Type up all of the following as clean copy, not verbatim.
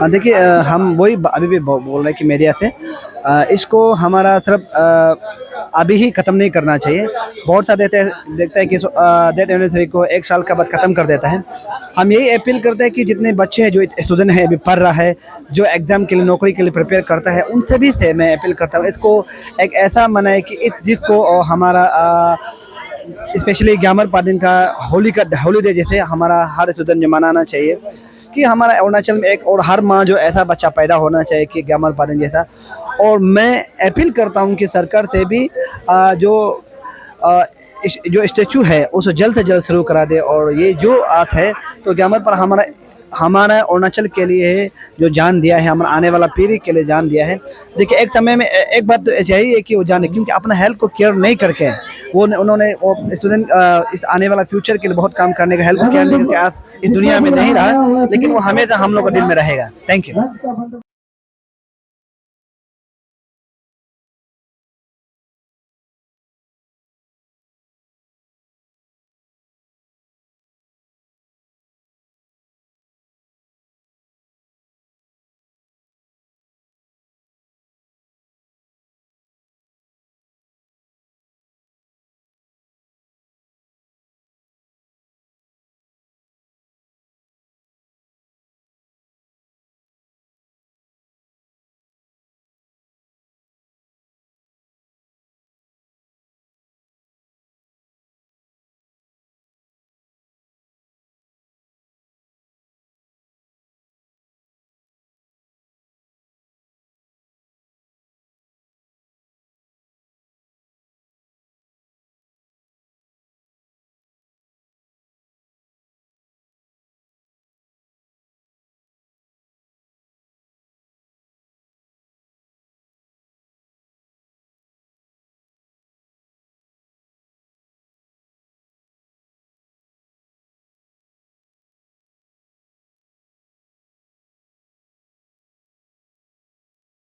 देखिए, हम वही अभी भी बोल रहे हैं कि मीडिया से इसको हमारा सिर्फ अभी ही ख़त्म नहीं करना चाहिए। बहुत सा देखता है कि डेट एनिवर्सरी को 1 साल के बाद ख़त्म कर देता है। हम यही अपील करते हैं कि जितने बच्चे हैं, जो स्टूडेंट हैं, अभी पढ़ रहा है, जो एग्ज़ाम के लिए, नौकरी के लिए प्रिपेयर करता है, उन सभी से मैं अपील करता हूँ, इसको एक ऐसा मनाए कि इस जिसको हमारा स्पेशली ग्यामर पादन का हॉलीडे जैसे हमारा हर स्टूडेंट जो मनाना चाहिए, कि हमारा अरुणाचल में एक और हर माह जो ऐसा बच्चा पैदा होना चाहिए कि ग्यामर पादन जैसा। और मैं अपील करता हूँ कि सरकार से भी जो अ, जो स्टेचू है उसे जल्द से जल्द शुरू करा दे। और ये जो आस है, तो ग्यामर पर हमारा हमारा अरुणाचल के लिए जो जान दिया है, हमारा आने वाला पीढ़ी के लिए जान दिया है। देखिए, एक समय में एक बात तो ऐसी ही है कि वो जाने, क्योंकि अपना हेल्थ को केयर नहीं करके उन्होंने वो स्टूडेंट इस आने वाला फ्यूचर के लिए बहुत काम करने का, हेल्थ केयर नहीं करके आज इस दुनिया में नहीं रहा, लेकिन वो हमेशा हम लोग के दिल में रहेगा। Thank you.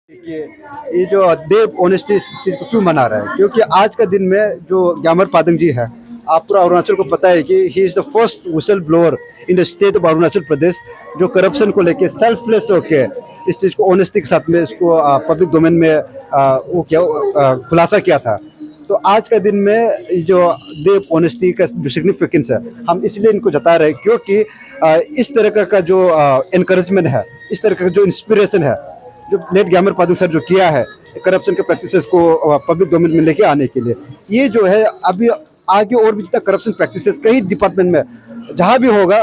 देखिए, ये जो देव ऑनेस्टी इस चीज को क्यों मना रहा है, क्योंकि आज का दिन में जो ग्यामर पादंग जी है, आप पूरा अरुणाचल को पता है कि he is the first whistle blower in the state of Arunachal Pradesh, जो करप्शन को लेके सेल्फलेस होके इस चीज को ऑनेस्टी के साथ में इसको पब्लिक डोमेन में वो क्या खुलासा किया था। तो आज का दिन में ये जो देव ऑनेस्टी का जो सिग्निफिकेंस है, हम इसलिए इनको जता रहे हैं क्योंकि इस तरह का जो एनकरेजमेंट है, इस तरह का जो इंस्पिरेशन है, जो नेट ग्यामर पादुंग सर जो किया है करप्शन के प्रैक्टिसेस को पब्लिक डोमेन में लेके आने के लिए, ये जो है अभी आगे और भी जितना करप्शन प्रैक्टिसेस कई डिपार्टमेंट में जहाँ भी होगा,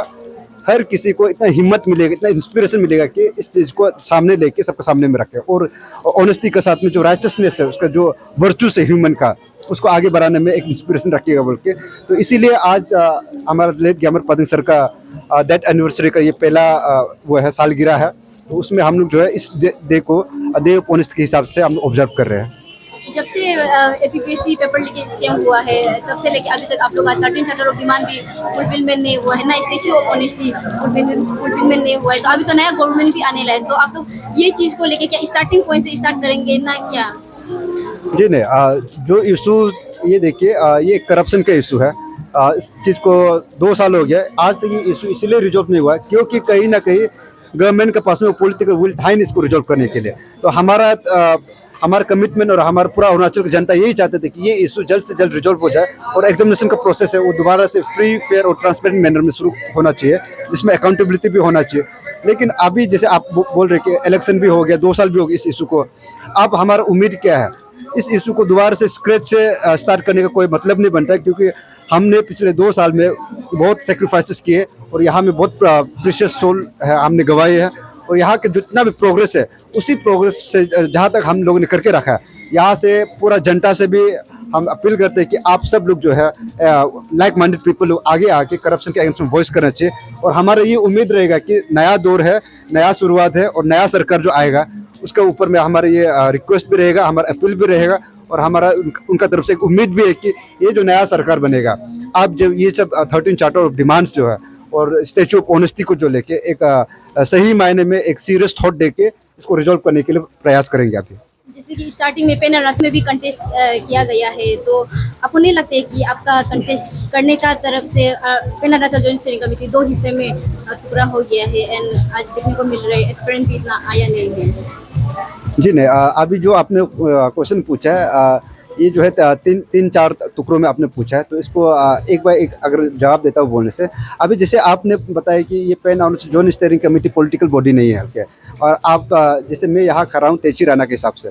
हर किसी को इतना हिम्मत मिलेगा, इतना इंस्पिरेशन मिलेगा कि इस चीज़ को सामने लेके सबके सामने में रखे, और ऑनेस्टी के साथ में जो राइचसनेस है, उसका जो वर्चूस है ह्यूमन का, उसको आगे बढ़ाने में एक इंस्पिरेशन रखिएगा बोल के। तो इसीलिए आज हमारा लेट ग्यामर पादुंग सर का दैट एनिवर्सरी का ये पहला वो है सालगिरह है। तो उसमें हम लोग जो है इस डे को देव ऑनेस्ट के हिसाब से हम ऑब्जर्व कर रहे हैं। जब से एपीपीएससी पेपर लीकेज स्कैम हुआ है, तब से लेके अभी तक आप लोग का 13 चार्टर ऑफ डिमांड भी फुलफिलमेंट नहीं हुआ है ना, स्टेच्यू ऑफ ऑनेस्टी फुलफिलमेंट नहीं हुआ है। तो अभी तो नया गवर्नमेंट भी आने लगा है, तो आप लोग ये चीज़ को लेके क्या स्टार्टिंग पॉइंट से स्टार्ट करेंगे ना क्या? जी नहीं, जो इशू ये देखिए, ये करप्शन का इशू है। इस चीज़ को 2 साल हो गया, आज तक ये इशू इसलिए रिजॉल्व नहीं हुआ क्योंकि कहीं ना कहीं गवर्नमेंट के पास में वो पॉलिटिकल विल था ही नहीं इसको रिजॉल्व करने के लिए। तो हमारा कमिटमेंट और हमारा पूरा अरुणाचल की जनता यही चाहते थे कि ये इशू जल्द से जल्द रिजॉल्व हो जाए, और एग्जामिनेशन का प्रोसेस है वो दोबारा से फ्री, फेयर और ट्रांसपेरेंट मैनर में शुरू होना चाहिए, जिसमें अकाउंटेबिलिटी भी होना चाहिए। लेकिन अभी जैसे आप बोल रहे कि इलेक्शन भी हो गया, 2 साल भी हो गए इस इशू को, अब हमारा उम्मीद क्या है, इस इशू को दोबारा से स्क्रैच से स्टार्ट करने का कोई मतलब नहीं बनता है, क्योंकि हमने पिछले 2 साल में बहुत सेक्रीफाइसेस किए, और यहाँ में बहुत प्रीशियस सोल है हमने गंवाए हैं, और यहाँ के जितना भी प्रोग्रेस है, उसी प्रोग्रेस से जहाँ तक हम लोगों ने करके रखा है, यहाँ से पूरा जनता से भी हम अपील करते हैं कि आप सब लोग जो है लाइक माइंडेड पीपल लोग आगे आके करप्शन के अगेंस्ट में वॉइस करना चाहिए। और हमारा ये उम्मीद रहेगा कि नया दौर है, नया शुरुआत है, और नया सरकार जो आएगा उसके ऊपर में हमारा ये रिक्वेस्ट भी रहेगा, हमारा अपील भी रहेगा, और हमारा उनका तरफ से एक उम्मीद भी है कि ये जो नया सरकार बनेगा, आप जब ये सब 13 चार्टर ऑफ डिमांड्स जो है और स्टेच्यू ऑफ ऑनेस्टी को जो लेके एक सही मायने में एक सीरियस थॉट दे के इसको रिजॉल्व करने के लिए प्रयास करेंगे अभी। जैसे कि स्टार्टिंग में पेन अरुणाचल में भी कंटेस्ट किया गया है, तो आपको नहीं लगता है कि आपका कंटेस्ट करने का तरफ से pan Arunachal joint steering committee दो हिस्से में टुकड़ा हो गया है एंड आज देखने को मिल रहा है एक्सपीरियंस भी इतना आया नहीं है। जी नहीं, अभी जो आपने क्वेश्चन पूछा है, ये जो है तीन चार टुकड़ों में आपने पूछा है, तो इसको एक बार एक अगर जवाब देता हूँ बोलने से। अभी जैसे आपने बताया कि ये pan Arunachal joint steering committee political body नहीं है, ओके। और आप जैसे मैं यहाँ खड़ा हूँ तेची राणा के हिसाब से,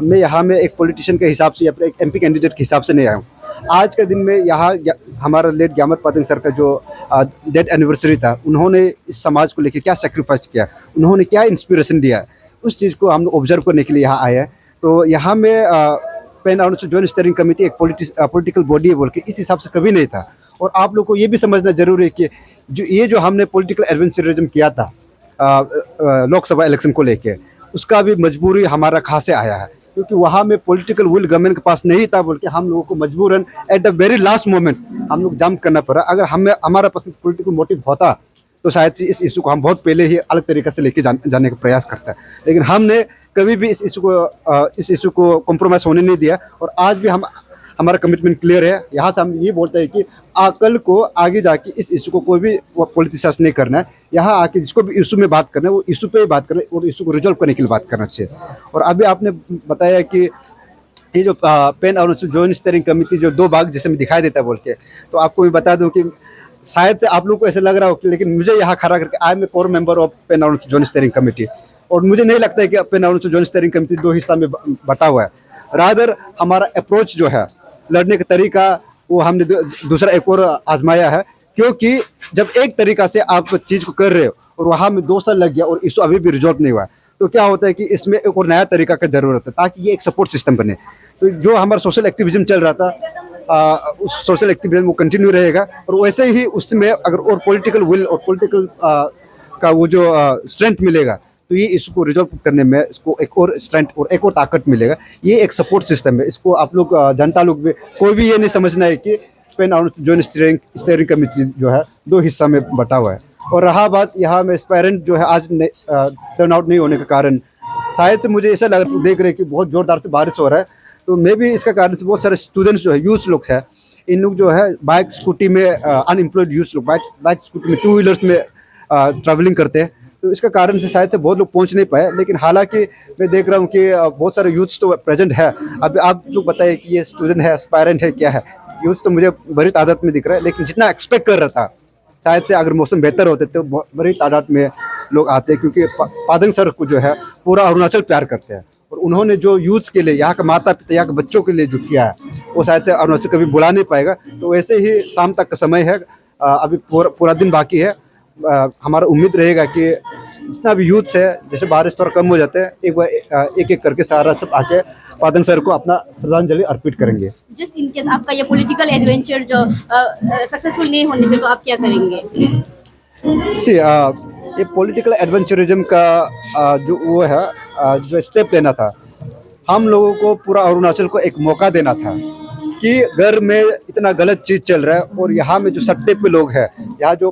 मैं यहाँ में एक पॉलिटिशियन के हिसाब से या फिर एक एमपी कैंडिडेट के हिसाब से नहीं आया हूँ। आज के दिन में यहाँ हमारा लेट ग्यामर पादंग सर का जो डेथ एनिवर्सरी था, उन्होंने इस समाज को लेकर क्या सेक्रीफाइस किया, उन्होंने क्या इंस्पिरेशन दिया, उस चीज़ को हम लोग ऑब्जर्व करने के लिए यहाँ आए हैं। तो यहाँ में pan Arunachal joint steering committee एक पॉलिटिकल बॉडी है बोल के इस हिसाब से कभी नहीं था। और आप लोग को ये भी समझना जरूरी है कि जो हमने पॉलिटिकल एडवेंचरिज्म किया था लोकसभा इलेक्शन को लेके, उसका भी मजबूरी हमारा कहाँ से आया है, क्योंकि वहाँ में पॉलिटिकल विल गवर्नमेंट के पास नहीं था बोल के हम लोगों को मजबूरन at the very last moment हम लोग जंप करना पड़ा। अगर हमारा पास पॉलिटिकल मोटिव होता तो शायद से इस इशू को हम बहुत पहले ही अलग तरीके से लेके जाने का प्रयास करता है, लेकिन हमने कभी भी इस इशू को कॉम्प्रोमाइज़ होने नहीं दिया। और आज भी हमारा कमिटमेंट क्लियर है। यहाँ से हम ये बोलते हैं कि कल को आगे जाके इस इशू को कोई भी पॉलिटिसाइज नहीं करना है। यहाँ आके जिसको भी इशू में बात करना है वो इशू पे ही बात करें और इशू को रिजॉल्व करने के लिए बात करना चाहिए। और अभी आपने बताया कि ये जो pan Arunachal joint steering committee जो दो भाग जैसे में दिखाई देता है बोल के, तो आपको मैं बता दूं कि शायद से आप लोग को ऐसा लग रहा हो कि, लेकिन मुझे यहाँ खड़ा करके I am a core member of pan Arunachal joint steering committee, और मुझे नहीं लगता है कि pan Arunachal joint steering committee दो हिस्सा में बटा हुआ है। रादर हमारा अप्रोच जो है, लड़ने का तरीका, वो हमने दूसरा एक और आजमाया है। क्योंकि जब एक तरीका से आप चीज़ को कर रहे हो और वहाँ में 2 साल लग गया और इशू अभी भी रिजॉल्व नहीं हुआ है, तो क्या होता है कि इसमें एक और नया तरीका का जरूरत है ताकि ये एक सपोर्ट सिस्टम बने। तो जो हमारा सोशल एक्टिविज्म चल रहा था, उस सोशल एक्टिविज्म वो कंटिन्यू रहेगा। और वैसे ही उसमें अगर और पॉलिटिकल विल और पॉलिटिकल का वो जो स्ट्रेंथ मिलेगा, तो ये इसको रिजॉल्व करने में इसको एक और स्ट्रेंथ और एक और ताकत मिलेगा। ये एक सपोर्ट सिस्टम है। इसको आप लोग जनता लोग भी कोई भी ये नहीं समझना है कि pan Arunachal joint steering committee जो है 2 हिस्सा में बटा हुआ है। और रहा बात यहाँ में एस्पायरेंट जो है आज टर्न आउट नहीं होने के कारण, शायद से मुझे ऐसा देख रहे हैं कि बहुत ज़ोरदार से बारिश हो रहा है, तो मे भी इसका कारण से बहुत सारे स्टूडेंट्स जो है, यूथ लोग है, इन लोग जो है बाइक स्कूटी में अनएम्प्लॉयड यूथ लोग बाइक स्कूटी में 2 व्हीलर्स में ट्रैवलिंग करते हैं, तो इसका कारण से शायद से बहुत लोग पहुंच नहीं पाए। लेकिन हालांकि मैं देख रहा हूं कि बहुत सारे यूथ्स तो प्रेजेंट है। अब आप लोग बताइए कि ये स्टूडेंट है, एस्पायरेंट है, क्या है, यूथ तो मुझे बड़ी तादाद में दिख रहा है। लेकिन जितना एक्सपेक्ट कर रहा था, शायद से अगर मौसम बेहतर होते तो बड़ी तादाद में लोग आते हैं, क्योंकि पादंग सर को जो है पूरा अरुणाचल प्यार करते हैं। और उन्होंने जो यूथ के लिए, यहाँ के माता पिता, यहाँ के बच्चों के लिए जो किया है, वो शायद से अरुणाचल कभी भुला नहीं पाएगा। तो वैसे ही शाम तक का समय है, अभी पूरा दिन बाकी है। हमारा उम्मीद रहेगा कि जितना भी यूथ है, जैसे बारिश थोड़ा कम हो जाते हैं, एक बार एक करके सारा सब आके पादंग सर को अपना श्रद्धांजलि अर्पित करेंगे। जस्ट इन केस आपका ये पॉलिटिकल एडवेंचर जो सक्सेसफुल नहीं होने से, तो आप क्या करेंगे? ये पॉलिटिकल एडवेंचरिज्म का जो वो है, जो स्टेप लेना था, हम लोगों को पूरा अरुणाचल को एक मौका देना था कि घर में इतना गलत चीज़ चल रहा है और यहाँ में जो सट्टे पे लोग हैं, यहाँ जो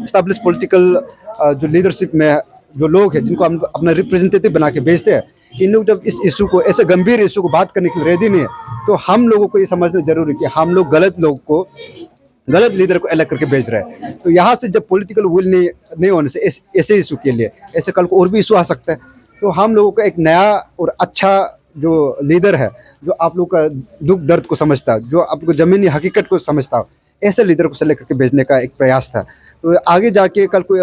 एस्टैब्लिश पॉलिटिकल जो लीडरशिप में जो लोग हैं, जिनको हम अपना रिप्रेजेंटेटिव बना के भेजते हैं, इन लोग जब इस इशू को, ऐसे गंभीर इशू को बात करने के लिए रेडी नहीं है, तो हम लोगों को ये समझना जरूरी है कि हम लोग गलत लोग को, गलत लीडर को अलग करके भेज रहे हैं। तो यहाँ से जब पॉलिटिकल विल नहीं होने से ऐसे इशू के लिए, ऐसे कल को और भी इशू आ सकता है, तो हम लोगों को एक नया और अच्छा जो लीडर है, जो आप लोग का दुख दर्द को समझता है, जो आपको ज़मीनी हकीकत को समझता हो, ऐसे लीडर को सेलेक्ट करके भेजने का एक प्रयास था। तो आगे जाके कल को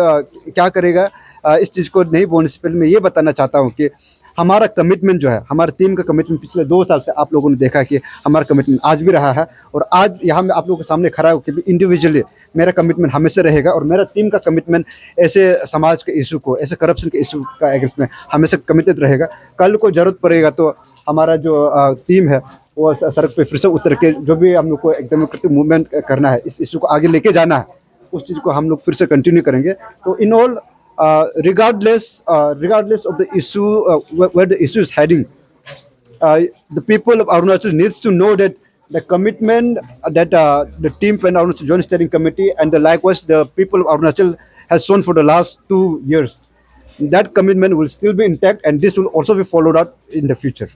क्या करेगा, इस चीज़ को नहीं बोलने से पहले मैं ये बताना चाहता हूँ कि हमारा कमिटमेंट जो है, हमारा टीम का कमिटमेंट पिछले 2 साल से आप लोगों ने देखा कि हमारा कमिटमेंट आज भी रहा है। और आज यहाँ मैं आप लोगों के सामने खड़ा होकर भी इंडिविजुअली मेरा कमिटमेंट हमेशा रहेगा, और मेरा टीम का कमिटमेंट ऐसे समाज के इशू को, ऐसे करप्शन के इशू का अगेंस्ट में हमेशा कमिटेड रहेगा। कल को ज़रूरत पड़ेगा तो हमारा जो टीम है वो सड़क पे फिर से उतर के, जो भी हम लोग को एक डेमोक्रेटिक मूवमेंट करना है, इस इशू को आगे लेके जाना है, उस चीज़ को हम लोग फिर से कंटिन्यू करेंगे। तो in all, regardless of the issue, where the issue is heading, the people of Arunachal needs to know that the commitment that the team Pen Arunachal Joint Steering Committee and likewise the people of Arunachal has shown for the last 2 years, that commitment will still be intact, and this will also be followed up in the future.